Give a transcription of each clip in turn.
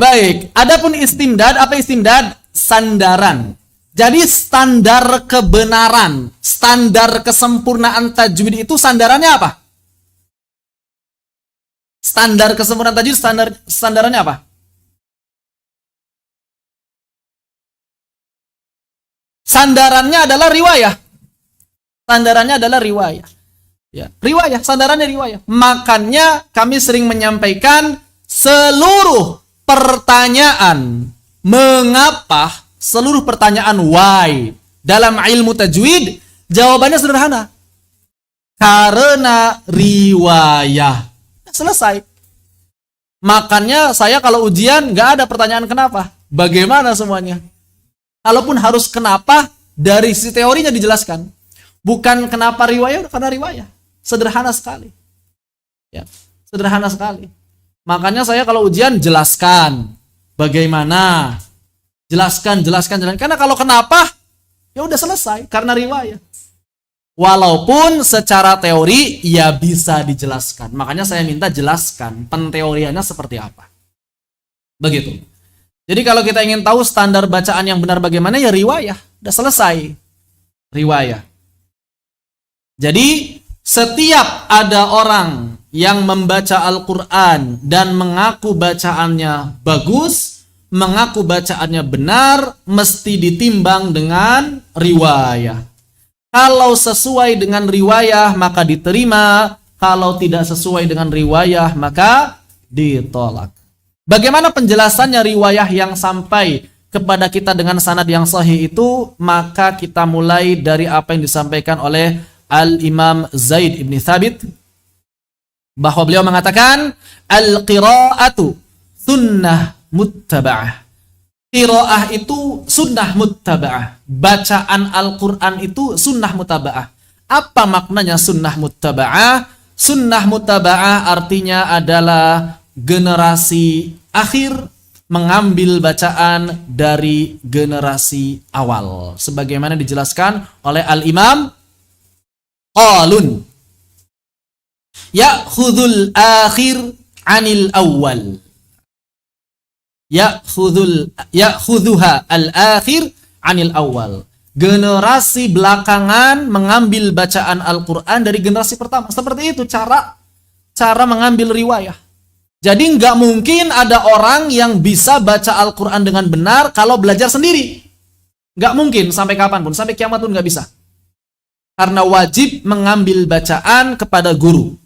Baik, adapun istimdad, apa istimdad? Sandaran. Jadi standar kebenaran, standar kesempurnaan tajwid itu sandarannya apa? Standar kesempurnaan tajwid standarannya apa? Sandarannya adalah riwayah. Sandarannya adalah riwayah. Ya, riwayah, sandarannya riwayah. Makanya kami sering menyampaikan seluruh pertanyaan mengapa, seluruh pertanyaan why dalam ilmu tajwid, jawabannya sederhana. Karena riwayah. Selesai. Makanya saya kalau ujian nggak ada pertanyaan kenapa. Bagaimana semuanya? Kalaupun harus kenapa, dari sisi teorinya dijelaskan. Bukan kenapa riwayah, karena riwayah. Sederhana sekali. Ya, sederhana sekali. Makanya saya kalau ujian jelaskan bagaimana. Jelaskan. Karena kalau kenapa, ya udah selesai karena riwayah. Walaupun secara teori ya bisa dijelaskan. Makanya saya minta jelaskan penteoriannya seperti apa. Begitu. Jadi kalau kita ingin tahu standar bacaan yang benar bagaimana, ya riwayah. Udah selesai. Riwayah. Jadi setiap ada orang yang membaca Al-Quran dan mengaku bacaannya bagus, mengaku bacaannya benar, mesti ditimbang dengan riwayah. Kalau sesuai dengan riwayah maka diterima, kalau tidak sesuai dengan riwayah maka ditolak. Bagaimana penjelasannya riwayah yang sampai kepada kita dengan sanad yang sahih itu? Maka kita mulai dari apa yang disampaikan oleh Al-Imam Zaid ibn Thabit, bahwa beliau mengatakan al-qira'atu sunnah muttaba'ah. Qira'ah itu sunnah muttaba'ah. Bacaan Al-Quran itu sunnah muttaba'ah. Apa maknanya sunnah muttaba'ah? Sunnah muttaba'ah artinya adalah generasi akhir mengambil bacaan dari generasi awal. Sebagaimana dijelaskan oleh Al-Imam Qalun. Ya'khudhul akhir anil awal. Ya'khudhuha al-akhir anil awal. Generasi belakangan mengambil bacaan Al-Quran dari generasi pertama. Seperti itu cara mengambil riwayah. Jadi nggak mungkin ada orang yang bisa baca Al-Quran dengan benar kalau belajar sendiri. Nggak mungkin sampai kapanpun, sampai kiamat pun nggak bisa. Karena wajib mengambil bacaan kepada guru.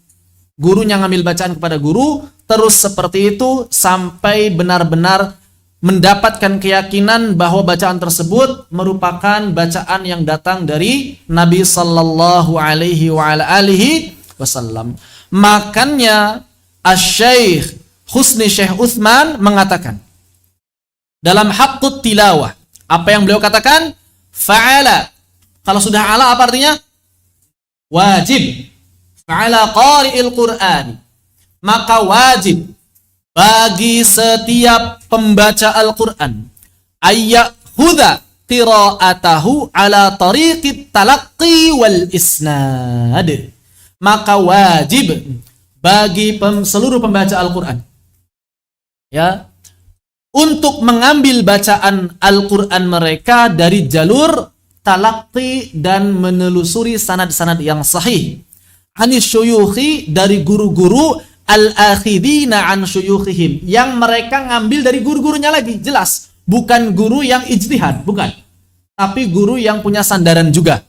Gurunya ngambil bacaan kepada guru, terus seperti itu sampai benar-benar mendapatkan keyakinan bahwa bacaan tersebut merupakan bacaan yang datang dari Nabi Sallallahu Alaihi Wasallam. Makanya Asy-Syaikh Husni Syekh Utsman mengatakan dalam Haqqut Tilawah, apa yang beliau katakan? Fa'ala. Kalau sudah ala apa artinya? Wajib. Fa'ala qari'il Qur'an. Maka wajib bagi setiap pembaca Al-Quran ayyakhudha qira'atahu ala tariqit talaqqi wal isnad. Maka wajib bagi seluruh pembaca Al-Quran, ya, untuk mengambil bacaan Al-Quran mereka dari jalur talaqqi dan menelusuri sanad-sanad yang sahih. Anis syuyukhi, dari guru-guru, al-akhidina an syuyukhihim, yang mereka ngambil dari guru-gurunya lagi. Jelas, bukan guru yang ijtihad, bukan. Tapi guru yang punya sandaran juga.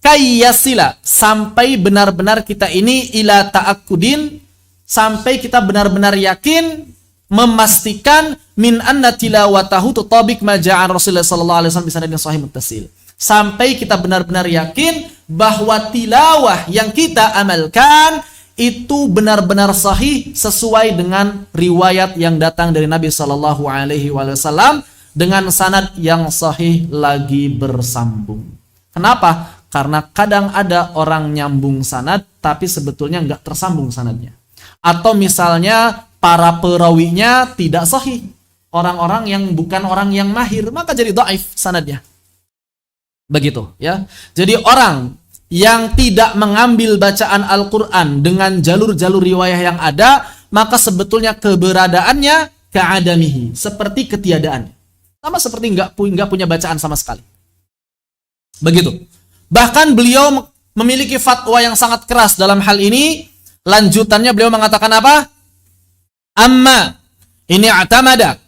Kayyasila, sampai benar-benar kita ini ila ta'akkudin, sampai kita benar-benar yakin, memastikan min anna tilawatahu tutabik maja'an Rasulullah sallallahu alaihi wasallam bisanadin sahih muttasil. Sampai kita benar-benar yakin bahwa tilawah yang kita amalkan itu benar-benar sahih sesuai dengan riwayat yang datang dari Nabi sallallahu alaihi wasallam dengan sanad yang sahih lagi bersambung. Kenapa? Karena kadang ada orang nyambung sanad tapi sebetulnya nggak tersambung sanadnya. Atau misalnya para perawinya tidak sahih. Orang-orang yang bukan orang yang mahir, maka jadi dhaif sanadnya. Begitu, ya. Jadi orang yang tidak mengambil bacaan Al-Quran dengan jalur-jalur riwayah yang ada, maka sebetulnya keberadaannya ka'adamihi, seperti ketiadaan. Sama seperti nggak punya bacaan sama sekali. Begitu. Bahkan beliau memiliki fatwa yang sangat keras dalam hal ini. Lanjutannya beliau mengatakan apa? Amma ini atamada.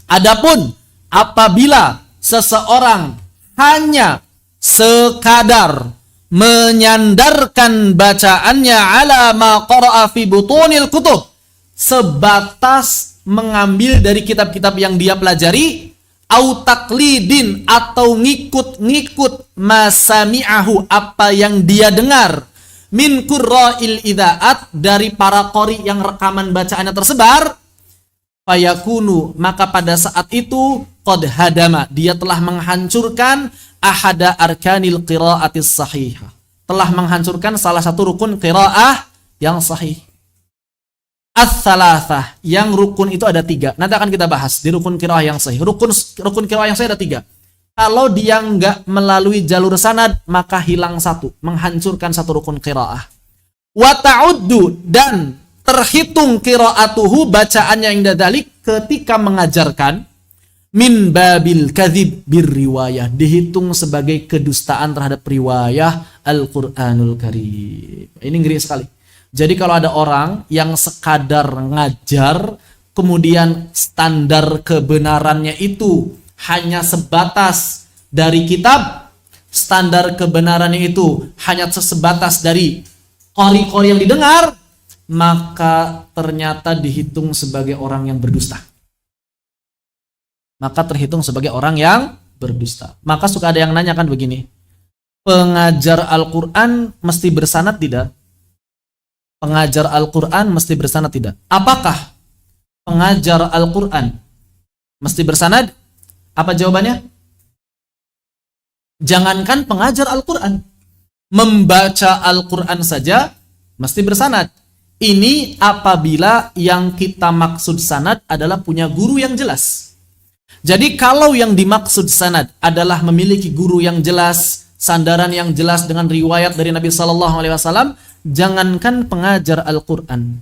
Adapun apabila seseorang hanya sekadar menyandarkan bacaannya ala ma qara'a fi butunil kutub, sebatas mengambil dari kitab-kitab yang dia pelajari, au taklidin, atau ngikut-ngikut masami'ahu, apa yang dia dengar, min qurra'il idha'at, dari para qori yang rekaman bacaannya tersebar, fayakunu, maka pada saat itu qad hadama, dia telah menghancurkan ahada arkanil qira'atis sahihah, telah menghancurkan salah satu rukun qira'ah yang sahih. Ats-tsalatsah, yang rukun itu ada 3. Nanti akan kita bahas di rukun qiraah yang sahih. Rukun qiraah yang sahih ada 3. Kalau dia nggak melalui jalur sanad, maka hilang satu, menghancurkan satu rukun qiraah. Wa ta'uddu, dan terhitung qiraatuhu, bacaannya yang dadalik ketika mengajarkan, min babil kadzib bir riwayah, dihitung sebagai kedustaan terhadap riwayah Al-Qur'anul Karim. Ini ngeri sekali. Jadi kalau ada orang yang sekadar ngajar, kemudian standar kebenarannya itu hanya sebatas dari kitab, standar kebenarannya itu hanya sebatas dari qori-qori yang didengar, maka ternyata dihitung sebagai orang yang berdusta. Maka terhitung sebagai orang yang berdusta. Maka suka ada yang nanya kan begini, pengajar Al-Quran mesti bersanad tidak? Pengajar Al-Quran mesti bersanad tidak? Apakah pengajar Al-Quran mesti bersanad? Apa jawabannya? Jangankan pengajar Al-Quran, membaca Al-Quran saja mesti bersanad. Ini apabila yang kita maksud sanad adalah punya guru yang jelas. Jadi kalau yang dimaksud sanad adalah memiliki guru yang jelas, sandaran yang jelas dengan riwayat dari Nabi SAW, jangankan pengajar Al-Quran,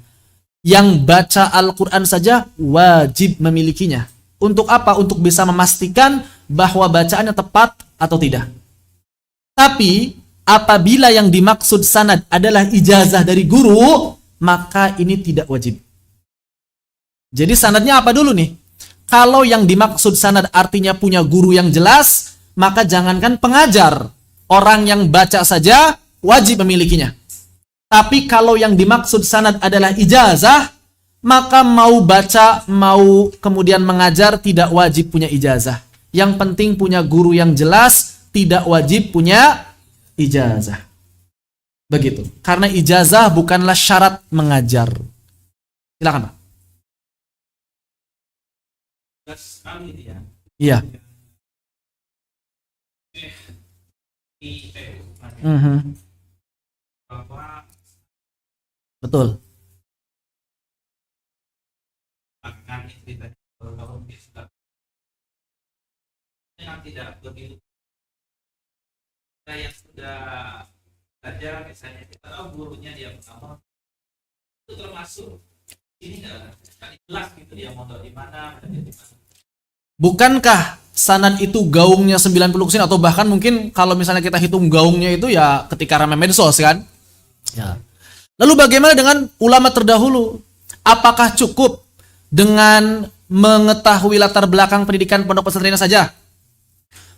yang baca Al-Quran saja wajib memilikinya. Untuk apa? Untuk bisa memastikan bahwa bacaannya tepat atau tidak. Tapi apabila yang dimaksud sanad adalah ijazah dari guru, maka ini tidak wajib. Jadi sanadnya apa dulu nih? Kalau yang dimaksud sanad artinya punya guru yang jelas, maka jangankan pengajar, orang yang baca saja wajib memilikinya. Tapi kalau yang dimaksud sanad adalah ijazah, maka mau baca, mau kemudian mengajar tidak wajib punya ijazah. Yang penting punya guru yang jelas, tidak wajib punya ijazah. Begitu. Karena ijazah bukanlah syarat mengajar. Silakan, Pak. Iya. Betul. Yang tidak begitu, yang sudah belajar, misalnya kita tahu gurunya dia pertama, itu termasuk ini nggak jelas gitu dia mondok di mana, di mana. Bukankah sanad itu gaungnya 90%, atau bahkan mungkin kalau misalnya kita hitung gaungnya itu ya ketika ramai medsos kan? Ya. Lalu bagaimana dengan ulama terdahulu? Apakah cukup dengan mengetahui latar belakang pendidikan pondok pesantren saja?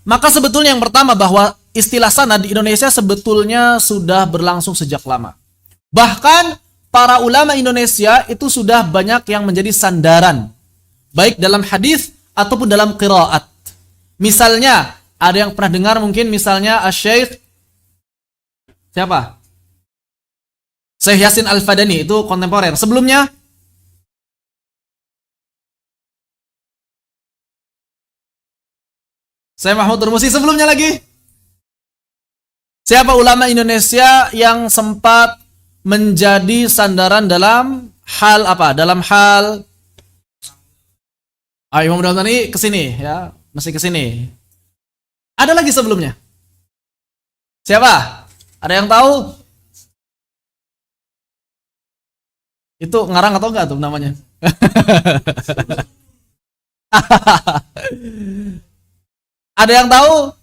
Maka sebetulnya yang pertama bahwa istilah sanad di Indonesia sebetulnya sudah berlangsung sejak lama. Bahkan para ulama Indonesia itu sudah banyak yang menjadi sandaran, baik dalam hadis ataupun dalam qiraat. Misalnya, ada yang pernah dengar mungkin misalnya Asy-Syaikh siapa? Syekh Yasin Al-Fadani, itu kontemporer. Sebelumnya Syekh Mahmud Turmusi, sebelumnya lagi siapa ulama Indonesia yang sempat menjadi sandaran dalam hal apa? Dalam hal Imam Ramadhani kesini ya, masih kesini. Ada lagi sebelumnya? Siapa? Ada yang tahu? Itu ngarang atau enggak tuh namanya? Ada yang tahu?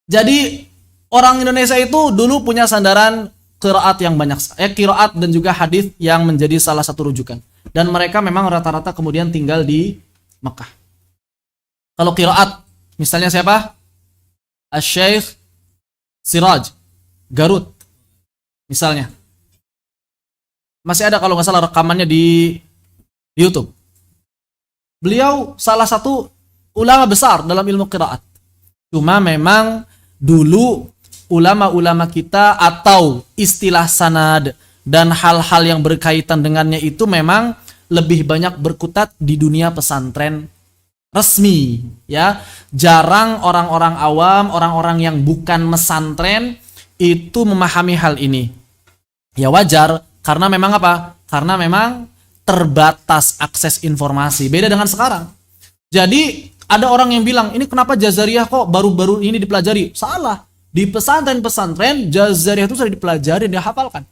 Jadi orang Indonesia itu dulu punya sandaran qiraat yang banyak, qiraat dan juga hadis yang menjadi salah satu rujukan. Dan mereka memang rata-rata kemudian tinggal di Mekah. Kalau qiraat, misalnya siapa? Asy-Syaikh Siraj Garut misalnya. Masih ada kalau nggak salah rekamannya di YouTube. Beliau salah satu ulama besar dalam ilmu qiraat. Cuma memang dulu ulama-ulama kita atau istilah sanad dan hal-hal yang berkaitan dengannya itu memang lebih banyak berkutat di dunia pesantren resmi, ya. Jarang orang-orang awam, orang-orang yang bukan mesantren itu memahami hal ini. Ya wajar, karena memang apa? Karena memang terbatas akses informasi. Beda dengan sekarang. Jadi ada orang yang bilang, ini kenapa Jazariyah kok baru-baru ini dipelajari? Salah. Di pesantren-pesantren Jazariyah itu sudah dipelajari dan dihafalkan.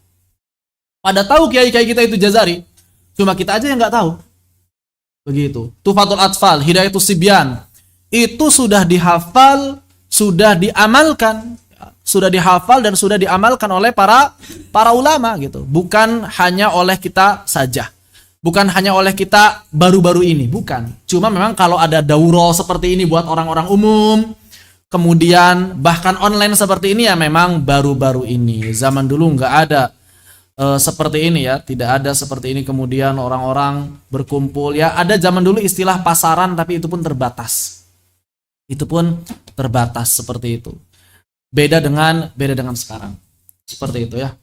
Pada tahu kiai-kiai kita itu Jazari, cuma kita aja yang nggak tahu. Begitu. Tufatul Atfal, Hidayatus Sibyan, itu sudah dihafal, sudah diamalkan, sudah dihafal dan sudah diamalkan oleh para ulama gitu. Bukan hanya oleh kita saja. Bukan hanya oleh kita baru-baru ini, bukan. Cuma memang kalau ada daurah seperti ini buat orang-orang umum, kemudian bahkan online seperti ini ya memang baru-baru ini. Zaman dulu nggak ada seperti ini ya, tidak ada seperti ini kemudian orang-orang berkumpul ya. Ada zaman dulu istilah pasaran tapi itu pun terbatas. Itu pun terbatas seperti itu. Beda dengan sekarang. Seperti itu ya.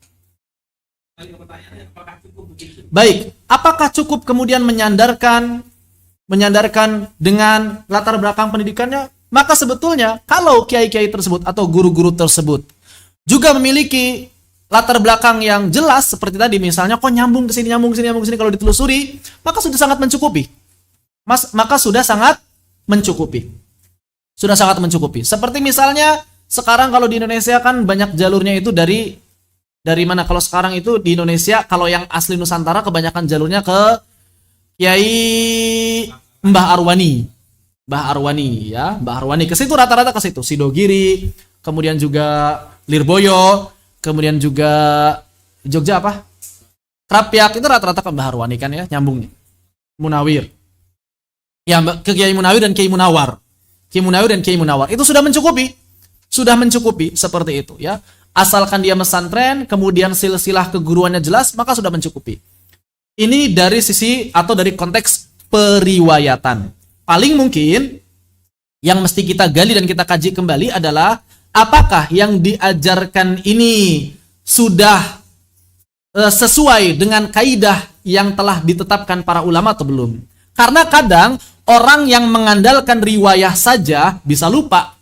Baik, apakah cukup kemudian menyandarkan dengan latar belakang pendidikannya? Maka sebetulnya kalau kiai-kiai tersebut atau guru-guru tersebut juga memiliki latar belakang yang jelas seperti tadi, misalnya kok nyambung ke sini kalau ditelusuri, maka sudah sangat mencukupi. Maka sudah sangat mencukupi. Sudah sangat mencukupi. Seperti misalnya sekarang kalau di Indonesia kan banyak jalurnya itu dari mana? Kalau sekarang itu di Indonesia kalau yang asli Nusantara kebanyakan jalurnya ke Kiai Mbah Arwani ya, Mbah Arwani ke situ rata-rata ke situ, Sidogiri, kemudian juga Lirboyo, kemudian juga Jogja apa? Krapyak, itu rata-rata ke Mbah Arwani kan ya, nyambungnya. Munawir. Ya, ke Kiai Munawir dan Kiai Munawar. Kiai Munawir dan Kiai Munawar. Itu sudah mencukupi. Sudah mencukupi seperti itu ya. Asalkan dia mesantren, kemudian silsilah keguruannya jelas, maka sudah mencukupi. Ini dari sisi atau dari konteks periwayatan. Paling mungkin yang mesti kita gali dan kita kaji kembali adalah apakah yang diajarkan ini sudah sesuai dengan kaidah yang telah ditetapkan para ulama atau belum. Karena kadang orang yang mengandalkan riwayah saja bisa lupa.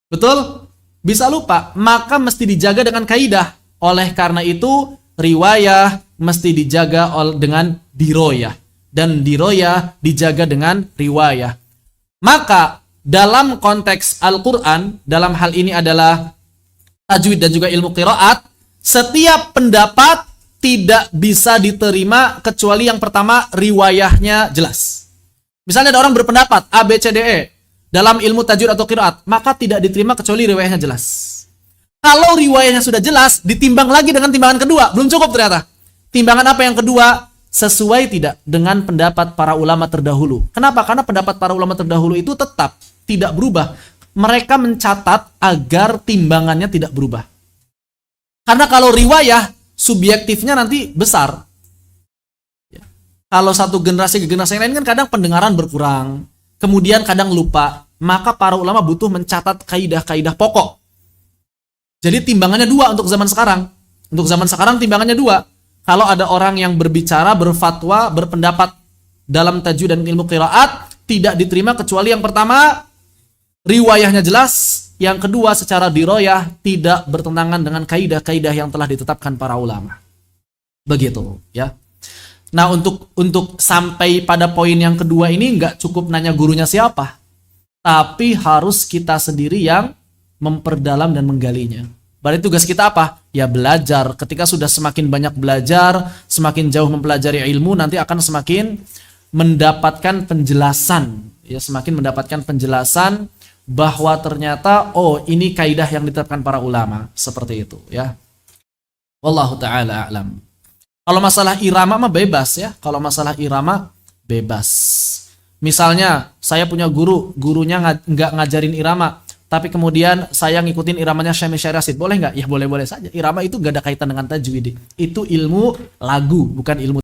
Betul? Bisa lupa. Maka mesti dijaga dengan kaidah. Oleh karena itu riwayah mesti dijaga dengan diroyah. Dan diroyah dijaga dengan riwayah. Maka dalam konteks Al-Quran, dalam hal ini adalah tajwid dan juga ilmu qiraat, setiap pendapat tidak bisa diterima kecuali yang pertama riwayahnya jelas. Misalnya ada orang berpendapat A, B, C, D, E dalam ilmu tajwid atau qiraat, maka tidak diterima kecuali riwayahnya jelas. Kalau riwayahnya sudah jelas, ditimbang lagi dengan timbangan kedua, belum cukup ternyata. Timbangan apa yang kedua? Sesuai tidak dengan pendapat para ulama terdahulu. Kenapa? Karena pendapat para ulama terdahulu itu tetap tidak berubah. Mereka mencatat agar timbangannya tidak berubah. Karena kalau riwayah, subjektifnya nanti besar. Ya. Kalau satu generasi ke generasi lain kan kadang pendengaran berkurang. Kemudian kadang lupa. Maka para ulama butuh mencatat kaidah-kaidah pokok. Jadi timbangannya dua untuk zaman sekarang. Untuk zaman sekarang timbangannya dua. Kalau ada orang yang berbicara, berfatwa, berpendapat dalam tajwid dan ilmu qiraat, tidak diterima kecuali yang pertama, riwayahnya jelas. Yang kedua, secara diroyah, tidak bertentangan dengan kaidah-kaidah yang telah ditetapkan para ulama. Begitu, ya. Nah, untuk sampai pada poin yang kedua ini, nggak cukup nanya gurunya siapa. Tapi harus kita sendiri yang memperdalam dan menggalinya. Berarti tugas kita apa? Ya belajar. Ketika sudah semakin banyak belajar, semakin jauh mempelajari ilmu, nanti akan semakin mendapatkan penjelasan. Ya, semakin mendapatkan penjelasan bahwa ternyata ini kaidah yang ditetapkan para ulama, seperti itu ya. Wallahu taala a'lam. Kalau masalah irama mah bebas ya. Kalau masalah irama bebas. Misalnya saya punya gurunya nggak ngajarin irama, tapi kemudian saya ngikutin iramanya Syamil Syarasid, boleh nggak? Ya boleh-boleh saja. Irama itu nggak ada kaitan dengan tajwid. Itu ilmu lagu, bukan ilmu